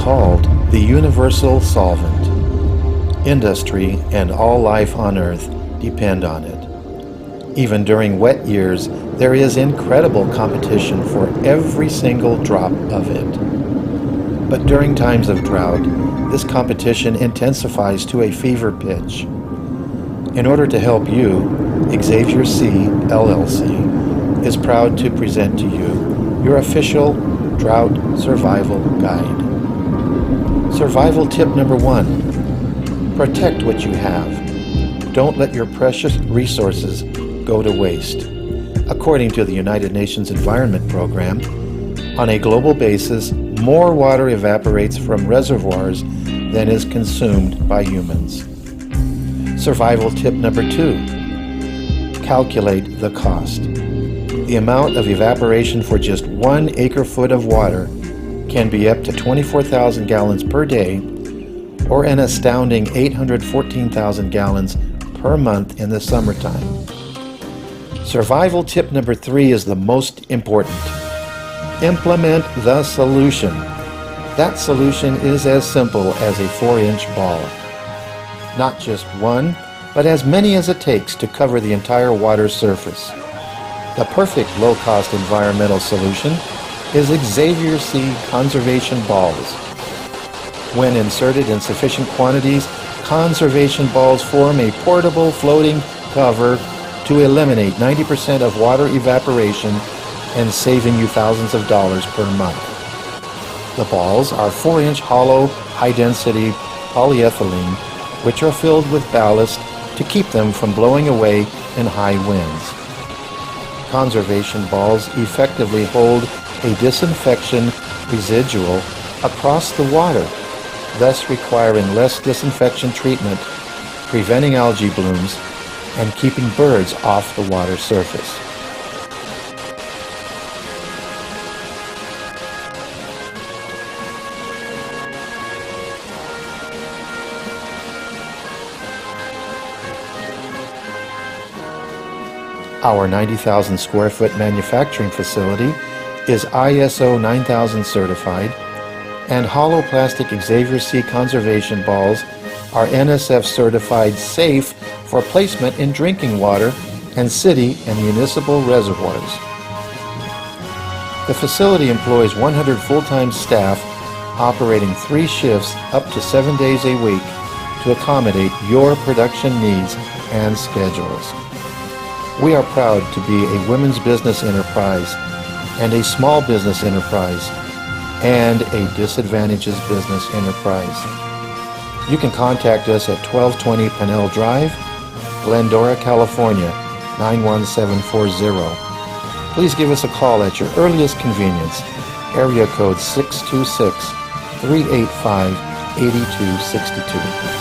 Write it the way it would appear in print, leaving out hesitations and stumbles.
called the universal solvent. Industry and all life on Earth depend on it. Even during wet years, there is incredible competition for every single drop of it. But during times of drought, this competition intensifies to a fever pitch. In order to help you, XavierC LLC is proud to present to you your official drought survival guide. Survival tip number 1. Protect what you have. Don't let your precious resources go to waste. According to the United Nations Environment Program, on a global basis, more water evaporates from reservoirs than is consumed by humans. Survival tip number 2. Calculate the cost. The amount of evaporation for just 1 acre-foot of water can be up to 24,000 gallons per day, or an astounding 814,000 gallons per month in the summertime. Survival tip number 3 is the most important. Implement the solution. That solution is as simple as a 4-inch ball. Not just one, but as many as it takes to cover the entire water surface. The perfect low-cost environmental solution is XavierC conservation balls. When inserted in sufficient quantities, conservation balls form a portable floating cover to eliminate 90% of water evaporation and saving you thousands of dollars per month. The balls are 4-inch hollow, high-density polyethylene, which are filled with ballast to keep them from blowing away in high winds. Conservation balls effectively hold a disinfection residual across the water, thus requiring less disinfection treatment, preventing algae blooms, and keeping birds off the water surface. Our 90,000 square foot manufacturing facility is ISO 9000 certified, and hollow plastic XavierC conservation balls are NSF certified safe for placement in drinking water and city and municipal reservoirs. The facility employs 100 full-time staff operating 3 shifts up to 7 days a week to accommodate your production needs and schedules. We are proud to be a women's business enterprise and a small business enterprise and a disadvantageous business enterprise. You can contact us at 1220 Pennell Drive, Glendora, California, 91740. Please give us a call at your earliest convenience, area code 626-385-8262.